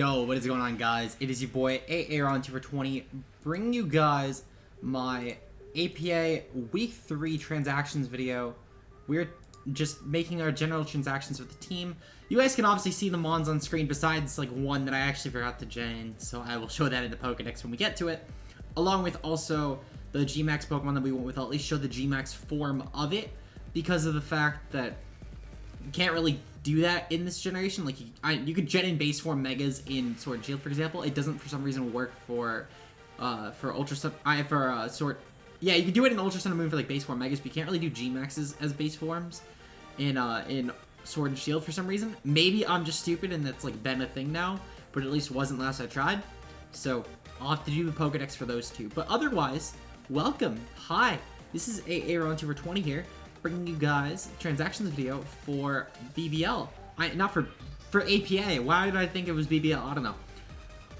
Yo, what is going on, guys? It is your boy AAron2420 bringing you guys my APA Week 3 transactions video. We're just making our general transactions with the team. You guys can obviously see the mons on screen besides like one that I actually forgot to gen, so I will show that in the Pokedex when we get to it. Along with also the Gmax Pokemon that we went with, I'll at least show the Gmax form of it because of the fact that you can't really do that in this generation. Like you could gen in base form megas in Sword and Shield, for example. It doesn't for some reason work for Ultra Sun. Sword. Yeah, you can do it in Ultra Sun and Moon for like base form megas, but you can't really do G Maxes as base forms in Sword and Shield for some reason. Maybe I'm just stupid and that's like been a thing now, but at least wasn't last I tried. So I'll have to do the Pokedex for those two. But otherwise, welcome. Hi, this is AAron2420 here, bringing you guys a transactions video for BBL. Not for APA. Why did I think it was BBL? I don't know.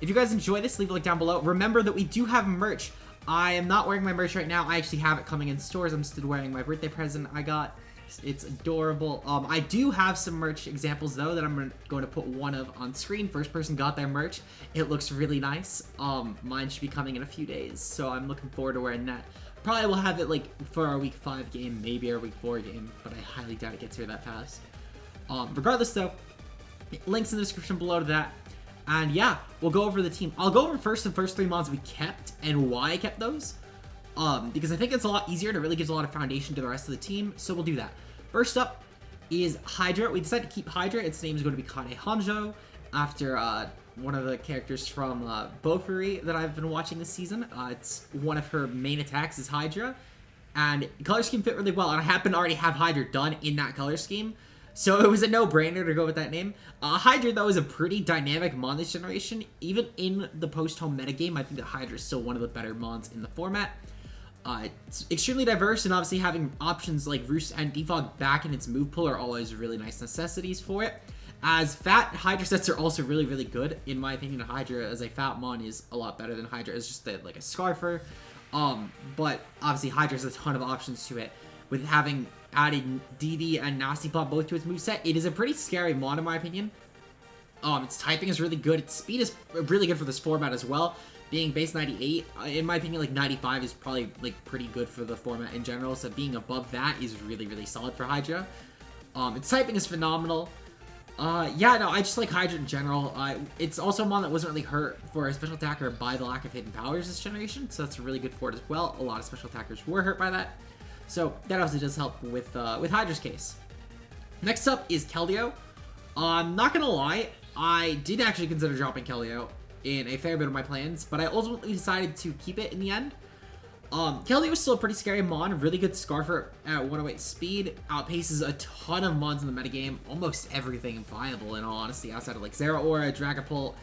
If you guys enjoy this, leave a link down below. Remember that we do have merch. I am not wearing my merch right now. I actually have it coming in stores. I'm still wearing my birthday present I got. It's adorable. I do have some merch examples though that I'm going to put one of on screen. First person got their merch. It looks really nice. Mine should be coming in a few days, so I'm looking forward to wearing that. Probably will have it like for our week 5 game, maybe our week 4 game, but I highly doubt it gets here that fast. Regardless though, links in the description below to that. And yeah, we'll go over the team. I'll go over first the first 3 mods we kept and why I kept those. Because I think it's a lot easier and it really gives a lot of foundation to the rest of the team, so we'll do that. First up is Hydra. We decided to keep Hydra. Its name is going to be Kane Hanjo, after one of the characters from Bofuri that I've been watching this season. It's one of her main attacks is Hydra, and color scheme fit really well, and I happen to already have Hydra done in that color scheme, so it was a no-brainer to go with that name. Hydra, though, is a pretty dynamic mon this generation. Even in the post-home metagame, I think that Hydra is still one of the better mons in the format. It's extremely diverse, and obviously having options like Roost and Defog back in its move pool are always really nice necessities for it. As fat, Hydra sets are also really, really good. In my opinion, Hydra as a fat mon is a lot better than Hydra as just like a Scarfer. But obviously Hydra has a ton of options to it. With having added DD and Nasty Plot both to its moveset, it is a pretty scary mon in my opinion. Its typing is really good. Its speed is really good for this format as well. Being base 98, in my opinion, like 95 is probably like pretty good for the format in general. So being above that is really, really solid for Hydra. Its typing is phenomenal. Yeah, no, I just like Hydra in general. It's also a mon that wasn't really hurt for a special attacker by the lack of hidden powers this generation, so that's really good for it as well. A lot of special attackers were hurt by that, so that also does help with Hydra's case. Next up is Keldeo. I'm not gonna lie, I did actually consider dropping Keldeo in a fair bit of my plans, but I ultimately decided to keep it in the end. Keldeo is still a pretty scary mon, really good Scarfer at 108 speed, outpaces a ton of mons in the metagame, almost everything viable in all honesty, outside of like Zeraora, Dragapult,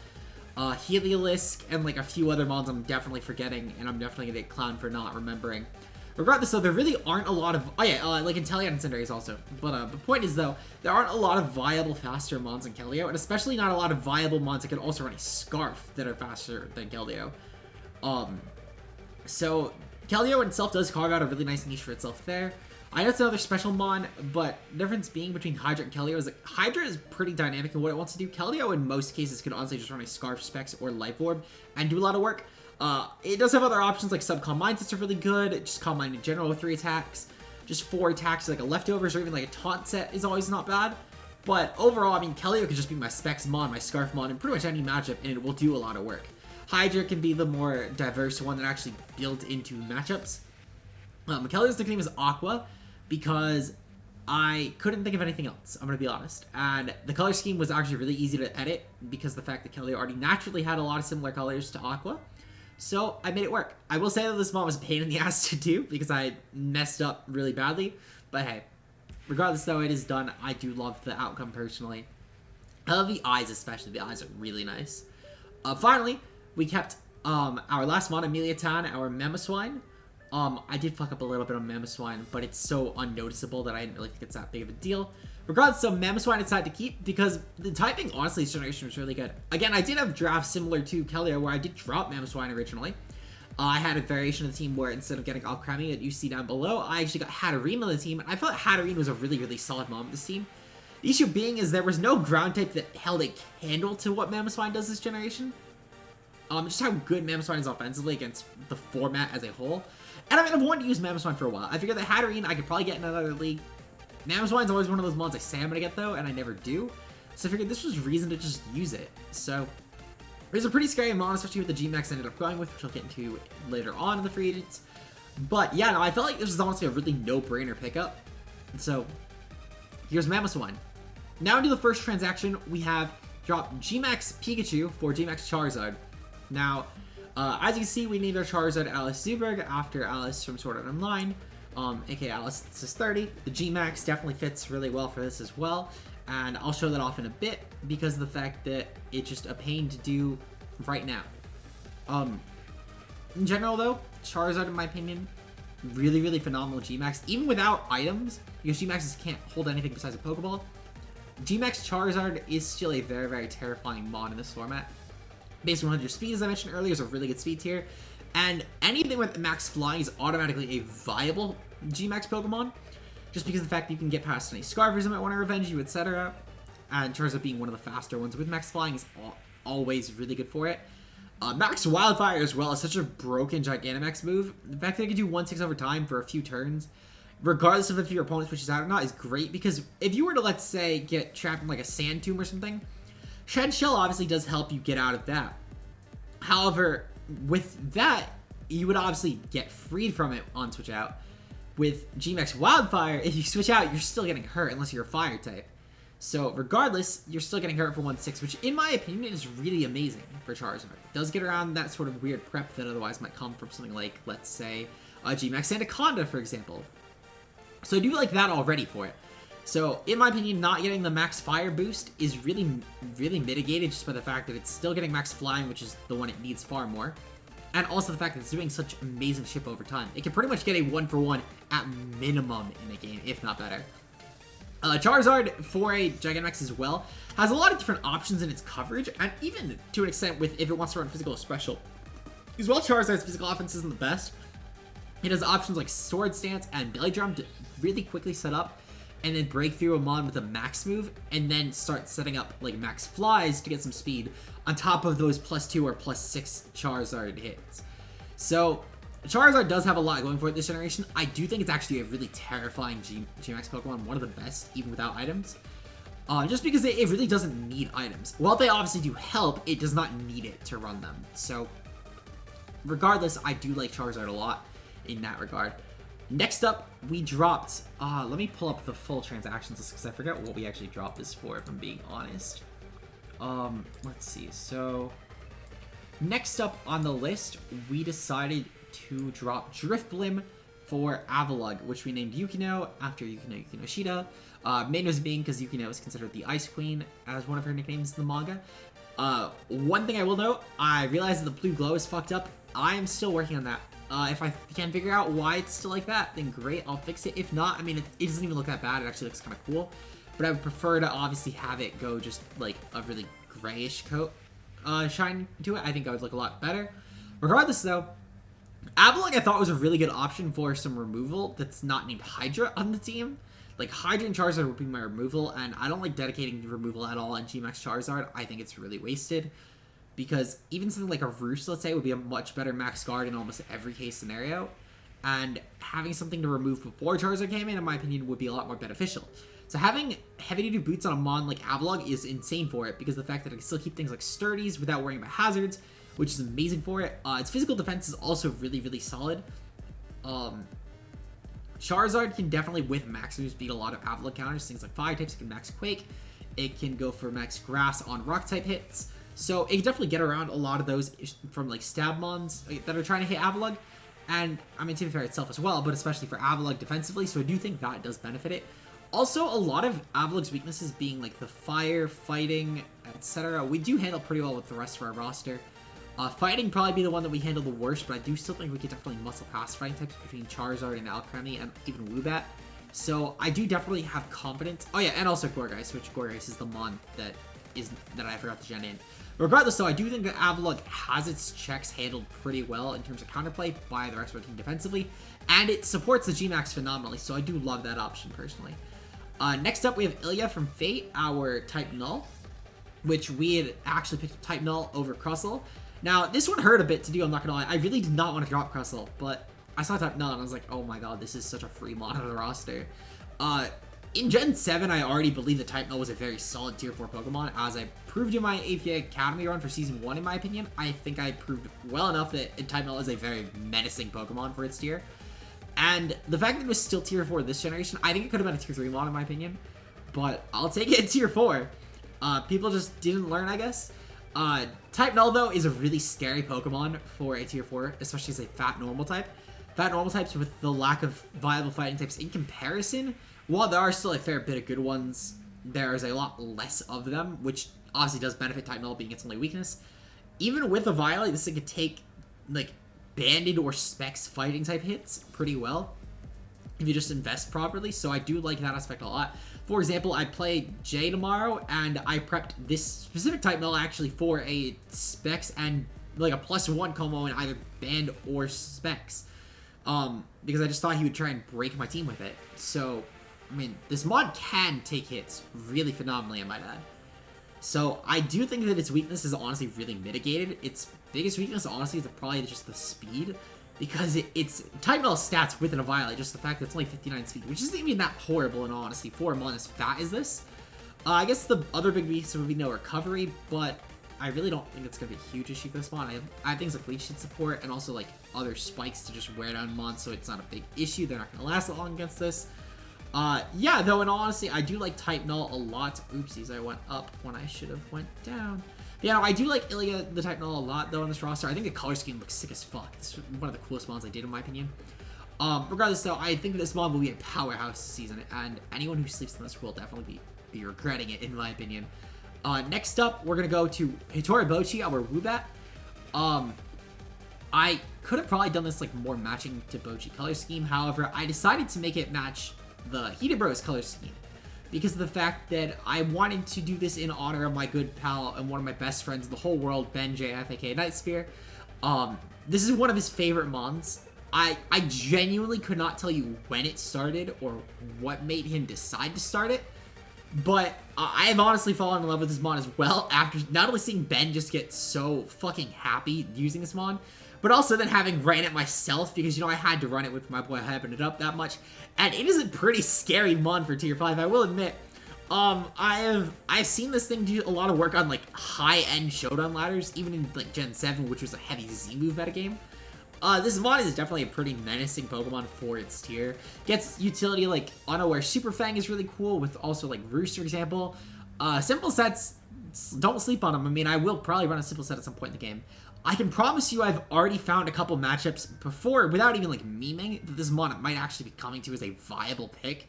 Heliolisk, and like a few other mons I'm definitely forgetting, and I'm definitely gonna get clowned for not remembering. Regardless though, there really aren't a lot of, like Inteleon and Cinderace also, but the point is though, there aren't a lot of viable faster mons in Keldeo, and especially not a lot of viable mons that can also run a Scarf that are faster than Keldeo. So Keldeo itself does carve out a really nice niche for itself there. I know it's another special mon, but the difference being between Hydra and Keldeo is that Hydra is pretty dynamic in what it wants to do. Keldeo in most cases could honestly just run a Scarf Specs or Life Orb and do a lot of work. It does have other options like sub-calm mindsets are really good, just calm mind in general with 3 attacks, just 4 attacks like a leftovers or even like a taunt set is always not bad. But overall, I mean, Keldeo could just be my Specs mon, my Scarf mon in pretty much any matchup, and it will do a lot of work. Hydra can be the more diverse one that actually builds into matchups. Kelleo's nickname is Aqua because I couldn't think of anything else, I'm going to be honest. And the color scheme was actually really easy to edit because the fact that Keldeo already naturally had a lot of similar colors to Aqua. So I made it work. I will say that this mod was a pain in the ass to do because I messed up really badly. But hey, regardless though, it is done. I do love the outcome personally. I love the eyes especially. The eyes are really nice. Finally, we kept our last mod, Emiliatan, our Mamoswine. I did fuck up a little bit on Mamoswine, but it's so unnoticeable that I didn't really think it's that big of a deal. Regardless, so Mamoswine I decided to keep because the typing, honestly, this generation was really good. Again, I did have drafts similar to Keldeo where I did drop Mamoswine originally. I had a variation of the team where instead of getting Alcremie that you see down below, I actually got Hatterene on the team, and I thought Hatterene was a really, really solid mon with this team. The issue being is there was no ground type that held a candle to what Mamoswine does this generation. Just how good Mamoswine is offensively against the format as a whole. And I mean, I've wanted to use Mamoswine for a while. I figured that Hatterene I could probably get in another league. Mamoswine's always one of those mons I say I'm gonna get though, and I never do. So I figured this was reason to just use it. So it was a pretty scary mon, especially with the G-Max I ended up going with, which I'll get into later on in the free agents. But yeah, no, I felt like this was honestly a really no-brainer pickup. And so here's Mamoswine. Now into the first transaction, we have dropped G-Max Pikachu for G-Max Charizard. Now, as you can see, we named our Charizard Alice Zuberg after Alice from Sword Art Online, aka Alice 30. The G-Max definitely fits really well for this as well, and I'll show that off in a bit because of the fact that it's just a pain to do right now. In general though, Charizard in my opinion, really phenomenal G-Max, even without items, because G-Maxes can't hold anything besides a Pokeball. G-Max Charizard is still a very terrifying mon in this format. Base 100 speed, as I mentioned earlier, is a really good speed tier, and anything with max flying is automatically a viable G-Max Pokemon, just because of the fact that you can get past any Scarfers that might want to revenge you, etc. And Charizard being one of the faster ones with max flying is always really good for it. Max Wildfire as well is such a broken Gigantamax move. The fact that it can do 1/6 over time for a few turns, regardless of if your opponent switches out or not, is great, because if you were to, let's say, get trapped in like a sand tomb or something, Shed Shell obviously does help you get out of that. However, with that, you would obviously get freed from it on switch out. With G-Max Wildfire, if you switch out, you're still getting hurt unless you're a fire type. So regardless, you're still getting hurt for 1/6, which in my opinion is really amazing for Charizard. It does get around that sort of weird prep that otherwise might come from something like, let's say, G-Max Anaconda, for example. So I do like that already for it. So, in my opinion, not getting the max fire boost is really mitigated just by the fact that it's still getting max flying, which is the one it needs far more. And also the fact that it's doing such amazing ship over time. It can pretty much get a 1-for-1 at minimum in the game, if not better. Charizard, for a Gigantamax as well, has a lot of different options in its coverage, and even to an extent with if it wants to run physical or special. Because while Charizard's physical offense isn't the best, it has options like Sword Stance and Belly Drum to really quickly set up and then break through a mon with a max move, and then start setting up like max flies to get some speed on top of those +2 or +6 Charizard hits. So Charizard does have a lot going for it this generation. I do think it's actually a really terrifying G-Max Pokemon, one of the best even without items. Just because it really doesn't need items. While they obviously do help, it does not need it to run them. So regardless, I do like Charizard a lot in that regard. Next up, we dropped, let me pull up the full transactions list because I forget what we actually dropped this for, if I'm being honest. Let's see, so next up on the list, we decided to drop Drifblim for Avalugg, which we named Yukino after Yukino Shida. Main reason being because Yukino is considered the Ice Queen as one of her nicknames in the manga. One thing I will note, I realized that the blue glow is fucked up. I am still working on that. If I can figure out why it's still like that, then great, I'll fix it. If not, I mean, it doesn't even look that bad. It actually looks kind of cool. But I would prefer to obviously have it go just like a really grayish coat shine to it. I think that would look a lot better. Regardless, though, Avalugg I thought was a really good option for some removal that's not named Hydra on the team. Like, Hydra and Charizard would be my removal, and I don't like dedicating removal at all in G-Max Charizard. I think it's really wasted. Because even something like a Roost, let's say, would be a much better max guard in almost every case scenario. And having something to remove before Charizard came in my opinion, would be a lot more beneficial. So having heavy-duty boots on a mon like Avalugg is insane for it, because of the fact that it can still keep things like sturdies without worrying about hazards, which is amazing for it. Its physical defense is also really solid. Charizard can definitely, with max moves, beat a lot of Avalugg counters. Things like fire types, it can max Quake. It can go for max Grass on rock type hits. So it can definitely get around a lot of those from like stab mons that are trying to hit Avalugg. And I mean, to be fair, itself as well, but especially for Avalugg defensively. So I do think that does benefit it. Also, a lot of Avalugg's weaknesses being like the fire, fighting, etc. we do handle pretty well with the rest of our roster. Fighting probably be the one that we handle the worst, but I do still think we could definitely muscle past fighting types between Charizard and Alcremie and even Woobat. So I do definitely have confidence. Oh yeah, and also Gourgeist, which Gourgeist is the mon that I forgot to gen in. Regardless, though, I do think that Avalugg has its checks handled pretty well in terms of counterplay by the rest of our team defensively, and it supports the G-Max phenomenally, so I do love that option personally. Next up, we have Ilya from Fate, our Type Null, which we had actually picked Type Null over Crustle. Now, this one hurt a bit to do, I'm not gonna lie. I really did not want to drop Crustle, but I saw Type Null and I was like, oh my god, this is such a free mod on the roster. In Gen 7, I already believed that Type Null was a very solid Tier 4 Pokemon, as I proved in my APA Academy run for Season 1, in my opinion. I think I proved well enough that Type Null is a very menacing Pokemon for its tier. And the fact that it was still Tier 4 this generation, I think it could have been a Tier 3 mod in my opinion. But I'll take it at Tier 4. People just didn't learn, I guess. Type Null, though, is a really scary Pokemon for a Tier 4, especially as a fat normal type. Fat normal types with the lack of viable fighting types in comparison, while there are still a fair bit of good ones, there's a lot less of them, which obviously does benefit Type Null being its only weakness. Even with a Violet, this thing could take, like, Banded or Specs fighting type hits pretty well if you just invest properly, so I do like that aspect a lot. For example, I play Jay tomorrow, and I prepped this specific Type Null actually for a Specs and, like, a +1 combo in either Band or Specs. Because I just thought he would try and break my team with it. So, I mean, this mod can take hits really phenomenally, I might add. So, I do think that its weakness is honestly really mitigated. Its biggest weakness, honestly, is probably just the speed. Because it's Type Null stats within a Violet, just the fact that it's only 59 speed, which isn't even that horrible in all honesty for a mon as fat as this. I guess the other big weakness would be no recovery, but I really don't think it's going to be a huge issue for this mon. I have things like Leech Seed support and also like other spikes to just wear down mon, so it's not a big issue. They're not going to last that long against this. Yeah, though, in all honesty, I do like Type Null a lot. Oopsies, I went up when I should have went down. Yeah, no, I do like Ilya, the Type Null, a lot, though, on this roster. I think the color scheme looks sick as fuck. This is one of the coolest mons I did, in my opinion. Regardless, though, I think this mon will be a powerhouse this season, and anyone who sleeps in this will definitely be regretting it, in my opinion. Next up, we're going to go to Hitoribochi, our Woobat. I could have probably done this, like, more matching to Bochi color scheme. However, I decided to make it match the Heated Bros color scheme, because of the fact that I wanted to do this in honor of my good pal and one of my best friends in the whole world, Ben JF, aka Night Spear. This is one of his favorite mons. I genuinely could not tell you when it started or what made him decide to start it, but I have honestly fallen in love with this mon as well after not only seeing Ben just get so fucking happy using this mon, but also then having ran it myself, because, you know, I had to run it with my boy hyping it up that much. And it is a pretty scary mon for Tier 5, I will admit. I've seen this thing do a lot of work on, like, high-end Showdown ladders, even in, like, Gen 7, which was a heavy Z-move metagame. This mon is definitely a pretty menacing Pokemon for its tier. Gets utility, like, Unaware Super Fang is really cool, with also, like, Roost, for example. Simple sets, don't sleep on them. I mean, I will probably run a simple set at some point in the game. I can promise you I've already found a couple matchups before, without even, like, memeing, that this mon might actually be coming to as a viable pick.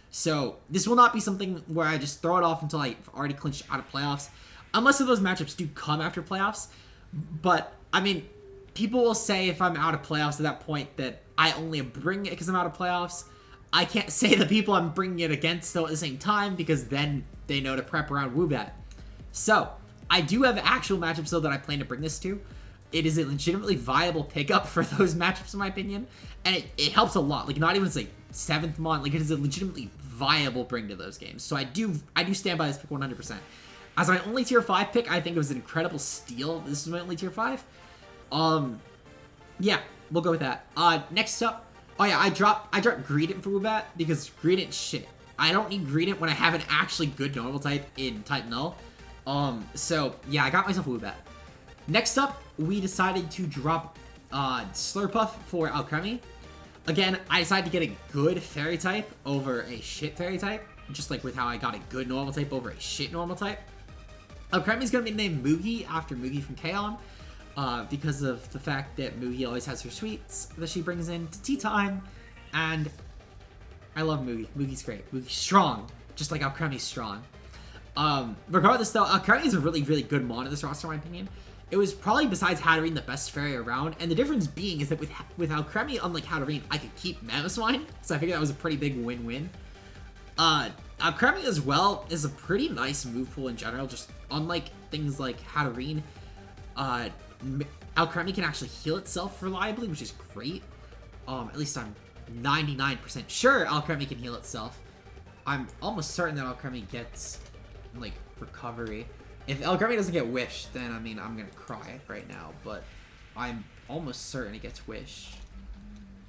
So, this will not be something where I just throw it off until I've already clinched out of playoffs, unless those matchups do come after playoffs. But, I mean, people will say if I'm out of playoffs at that point that I only bring it because I'm out of playoffs. I can't say the people I'm bringing it against, though, at the same time, because then they know to prep around Woobat. So, I do have actual matchups, though, that I plan to bring this to. It is a legitimately viable pickup for those matchups, in my opinion, and it helps a lot. Like, not even as, like, 7th mon, like, it is a legitimately viable bring to those games. So I do stand by this pick 100%. As my only Tier 5 pick, I think it was an incredible steal. This is my only Tier 5. Yeah, we'll go with that. Next up, oh yeah, I dropped Greedent for Woobat, because Greedent's shit. I don't need Greedent when I have an actually good normal type in Type Null. So, yeah, I got myself a Woobat. Next up, we decided to drop Slurpuff for Alcremie. Again, I decided to get a good Fairy type over a shit Fairy type, just like with how I got a good normal type over a shit normal type. Alcremie's going to be named Moogie after Moogie from K-On! Because of the fact that Moogie always has her sweets that she brings in to tea time, and I love Moogie. Moogie's great. Moogie's strong, just like Alcremie's strong. Regardless, though, Alcremie is a really, really good mon in this roster, in my opinion. It was probably, besides Hatterene, the best fairy around, and the difference being is that with Alcremie, unlike Hatterene, I could keep Mamoswine, so I figured that was a pretty big win-win. Alcremie as well is a pretty nice move pool in general, just unlike things like Hatterene. Alcremie can actually heal itself reliably, which is great. At least I'm 99% sure Alcremie can heal itself. I'm almost certain that Alcremie gets, like, recovery. If Alcremie doesn't get Wish, then, I mean, I'm gonna cry right now. But I'm almost certain it gets Wish.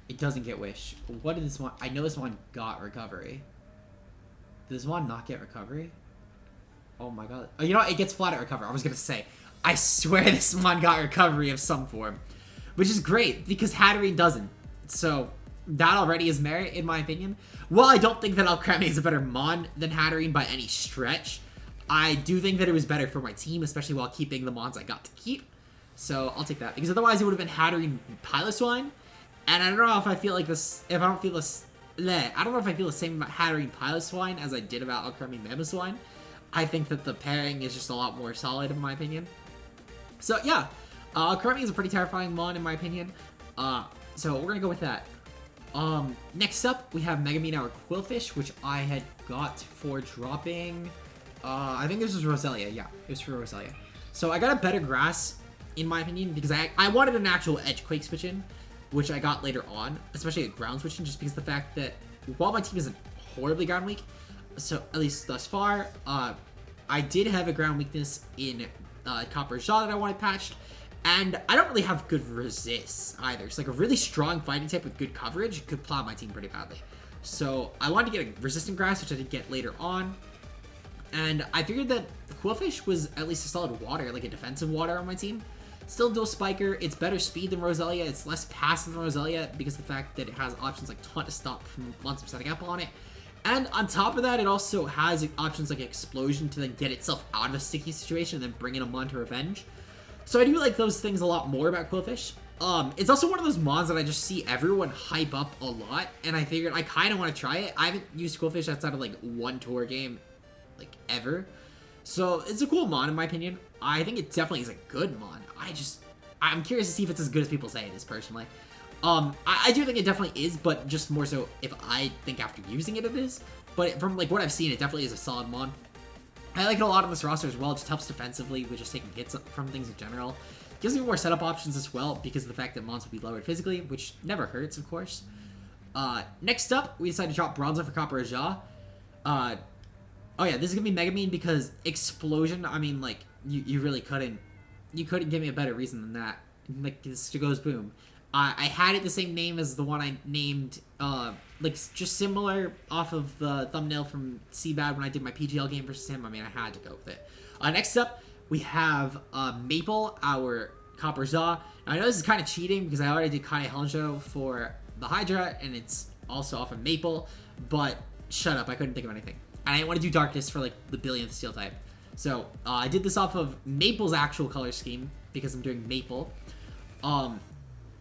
It doesn't get Wish. What did this one? I know this one got recovery. Did this one not get recovery? Oh my god. Oh, you know what? It gets flat at recovery. I was gonna say, I swear this one got recovery of some form. Which is great, because Hatterene doesn't. So, that already is merit, in my opinion. While I don't think that Alcremie is a better Mon than Hatterene by any stretch, I do think that it was better for my team, especially while keeping the Mons I got to keep. So, I'll take that. Because otherwise, it would have been Hatterene Piloswine. And I don't know if I feel like this, if I don't feel this, I don't know if I feel the same about Hatterene Piloswine as I did about Alcremie Mamoswine. I think that the pairing is just a lot more solid, in my opinion. So, yeah. Alcremie is a pretty terrifying Mon, in my opinion. So, we're gonna go with that. Next up, we have Megamine our Quillfish, which I had got for dropping, I think this was Roselia. Yeah, it was for Roselia. So, I got a better grass, in my opinion, because I wanted an actual Edge Quake switch-in, which I got later on, especially a ground switch-in, just because of the fact that while my team isn't horribly ground weak, so at least thus far, I did have a ground weakness in Copper Jaw that I wanted patched, and I don't really have good resists either. It's like a really strong fighting type with good coverage could plow my team pretty badly. So I wanted to get a resistant grass, which I did get later on, and I figured that the Quillfish was at least a solid water, like a defensive water on my team. Still dual spiker, it's better speed than Roselia, it's less passive than Roselia because of the fact that it has options like Taunt to stop from once I'm setting up on it. And on top of that, it also has options like Explosion to then get itself out of a sticky situation and then bring in a Mon to revenge. So I do like those things a lot more about Quillfish. It's also one of those Mons that I just see everyone hype up a lot, and I figured I kind of want to try it. I haven't used Quillfish outside of like one tour game, like ever. So it's a cool Mon in my opinion. I think it definitely is a good Mon. I'm curious to see if it's as good as people say it is, personally. I do think it definitely is, but just more so if I think after using it, it is. But from like what I've seen, it definitely is a solid Mon. I like it a lot on this roster as well. It just helps defensively with just taking hits from things in general. Gives me more setup options as well because of the fact that Mons will be lowered physically, which never hurts, of course. Next up, we decided to drop Bronzer for Copper Jaw. Oh yeah, this is gonna be Megamine because Explosion, I mean, like, you really couldn't give me a better reason than that. Like, this goes boom. I had it the same name as the one I named, like, just similar off of the thumbnail from Seabad when I did my PGL game versus him. I mean, I had to go with it. Next up, we have Maple, our Copper Jaw. Now, I know this is kind of cheating because I already did Kai Honjo for the Hydra, and it's also off of Maple, but shut up, I couldn't think of anything. And I didn't want to do Darkness for, like, the billionth Steel type. So, I did this off of Maple's actual color scheme because I'm doing Maple.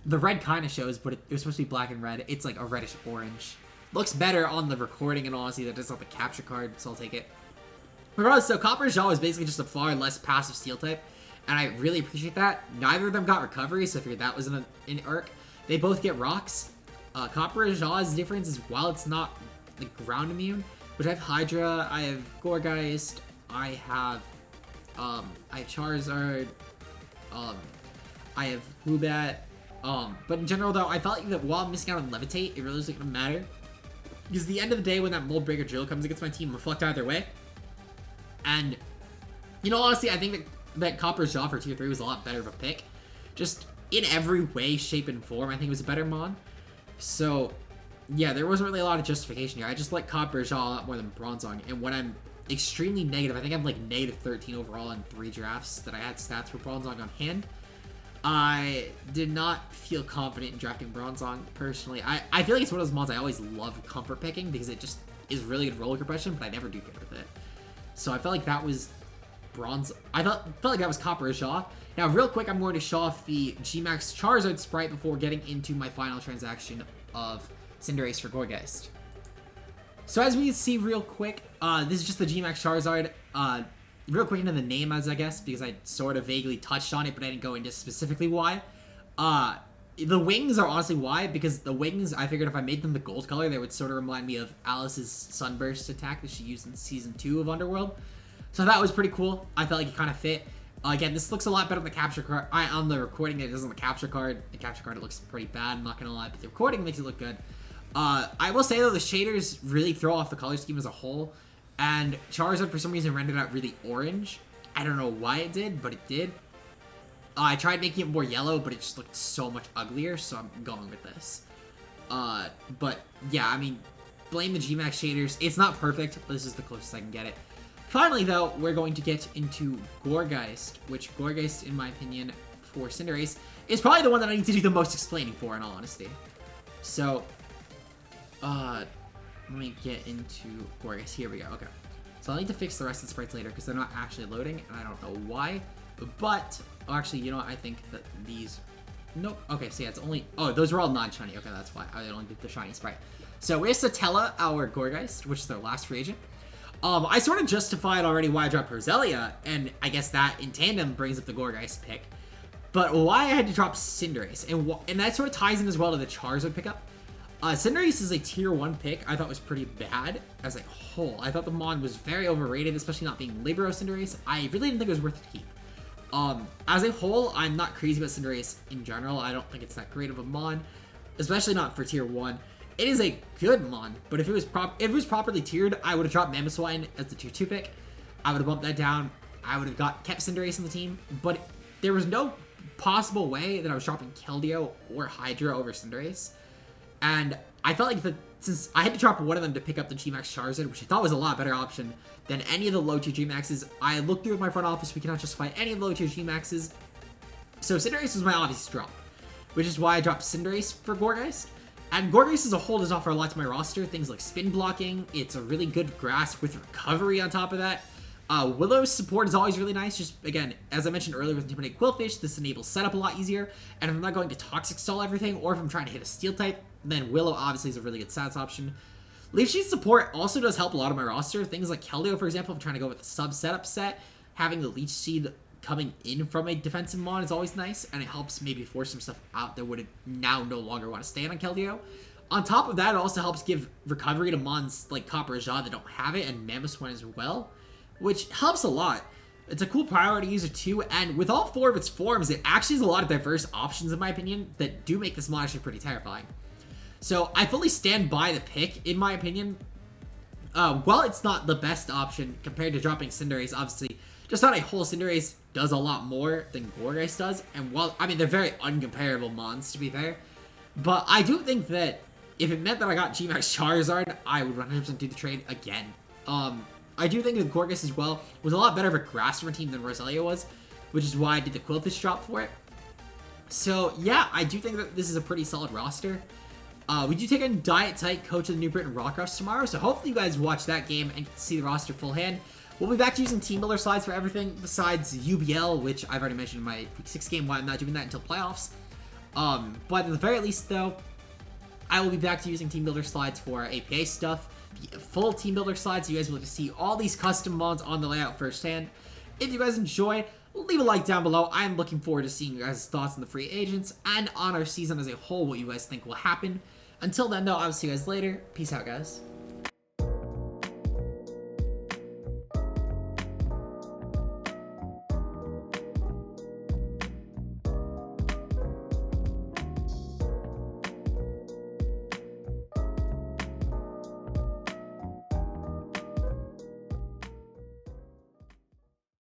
The red kind of shows, but it was supposed to be black and red. It's like a reddish orange. Looks better on the recording, and honestly, that is not the capture card, so I'll take it. Regardless, so Copper Jaw is basically just a far less passive steel type, and I really appreciate that. Neither of them got recovery, so I figured that was an irk. They both get rocks. Copper Jaw's difference is while it's not like ground immune, which I have Hydra, I have Gorgeist, I have Charizard, I have Woobat. But in general, though, I felt like that while I'm missing out on Levitate, it really isn't going to matter. Because at the end of the day, when that Mold Breaker Drill comes against my team, reflect either way. And, you know, honestly, I think that Copper Jaw for Tier 3 was a lot better of a pick. Just in every way, shape, and form, I think it was a better Mon. So, yeah, there wasn't really a lot of justification here. I just like Copper Jaw a lot more than Bronzong. And when I'm extremely negative, I think I'm like negative 13 overall in 3 drafts that I had stats for Bronzong on hand. I did not feel confident in drafting Bronzong, personally. I feel like it's one of those mods I always love comfort picking because it just is really good roller compression, but I never do good with it. So I felt like that was I felt like that was Copper Jaw. Now, real quick, I'm going to show off the GMAX Charizard sprite before getting into my final transaction of Cinderace for Gorgeist. So as we see real quick, this is just the GMAX Charizard. Real quick into the name, as I guess, because I sort of vaguely touched on it, but I didn't go into specifically why. The wings are honestly why, because the wings, I figured if I made them the gold color, they would sort of remind me of Alice's Sunburst attack that she used in Season 2 of Underworld. So that was pretty cool. I felt like it kind of fit. Again, this looks a lot better on the capture card. On the recording, it does on the capture card. The capture card, it looks pretty bad, I'm not going to lie, but the recording makes it look good. I will say, though, the shaders really throw off the color scheme as a whole, and Charizard, for some reason, rendered out really orange. I don't know why it did, but it did. I tried making it more yellow, but it just looked so much uglier, so I'm going with this. But, yeah, I mean, blame the GMAX shaders. It's not perfect, but this is the closest I can get it. Finally, though, we're going to get into Gourgeist, which Gourgeist, in my opinion, for Cinderace, is probably the one that I need to do the most explaining for, in all honesty. So, let me get into Gourgeist. Here we go. Okay. So I'll need to fix the rest of the sprites later because they're not actually loading, and I don't know why. But, actually, you know what? I think that these... Nope. Okay, so yeah, it's only... Oh, those were all non-shiny. Okay, that's why. I only did the shiny sprite. So, where's Satella, our Gourgeist, which is their last free agent. I sort of justified already why I dropped Roselia, and I guess that in tandem brings up the Gourgeist pick. But why I had to drop Cinderace, and that sort of ties in as well to the Charizard pickup. Cinderace is a tier 1 pick I thought was pretty bad as a whole. I thought the Mon was very overrated, especially not being Libero Cinderace. I really didn't think it was worth the keep. As a whole, I'm not crazy about Cinderace in general. I don't think it's that great of a Mon, especially not for tier 1. It is a good Mon, but if it was properly tiered, I would have dropped Mamoswine as the tier 2 pick. I would have bumped that down. I would have kept Cinderace in the team, but there was no possible way that I was dropping Keldeo or Hydra over Cinderace. And I felt like since I had to drop one of them to pick up the GMAX Charizard, which I thought was a lot better option than any of the low tier GMAXs, I looked through with my front office, we cannot justify any of the low tier GMAXs. So Cinderace was my obvious drop, which is why I dropped Cinderace for Gourgeist. And Gourgeist as a whole does offer a lot to my roster, things like spin blocking, it's a really good grass with recovery on top of that. Willow's support is always really nice, just, again, as I mentioned earlier with Intimidate Quillfish, this enables setup a lot easier, and if I'm not going to Toxic Stall everything, or if I'm trying to hit a Steel type, then Willow obviously is a really good stats option. Leaf Sheet support also does help a lot of my roster, things like Keldeo, for example, if I'm trying to go with the sub setup set, having the Leech Seed coming in from a defensive Mon is always nice, and it helps maybe force some stuff out that would now no longer want to stand on Keldeo. On top of that, it also helps give recovery to Mons like Copper Jade that don't have it, and Mamoswine as well, which helps a lot. It's a cool priority user too, and with all 4 of its forms, it actually has a lot of diverse options in my opinion that do make this Mon actually pretty terrifying. So I fully stand by the pick, in my opinion. While it's not the best option compared to dropping Cinderace, obviously, just on a whole, Cinderace does a lot more than Gourgeist does, and while, I mean, they're very uncomparable Mons, to be fair, but I do think that if it meant that I got GMAX Charizard, I would 100% do the trade again. I do think that Gourgeist as well was a lot better of a grass team than Roselia was, which is why I did the Quillfish drop for it. So yeah, I do think that this is a pretty solid roster. We do take on Diet Tight, Coach of the New Britain Rockruff tomorrow, so hopefully you guys watch that game and see the roster full hand. We'll be back to using Team Builder slides for everything besides UBL, which I've already mentioned in my Week 6 game, why I'm not doing that until playoffs. But at the very least, though, I will be back to using Team Builder slides for APA stuff, the full Team Builder slides, so you guys will get to see all these custom mods on the layout firsthand. If you guys enjoy, leave a like down below. I'm looking forward to seeing your guys' thoughts on the free agents and on our season as a whole, what you guys think will happen. Until then, though, I'll see you guys later. Peace out, guys.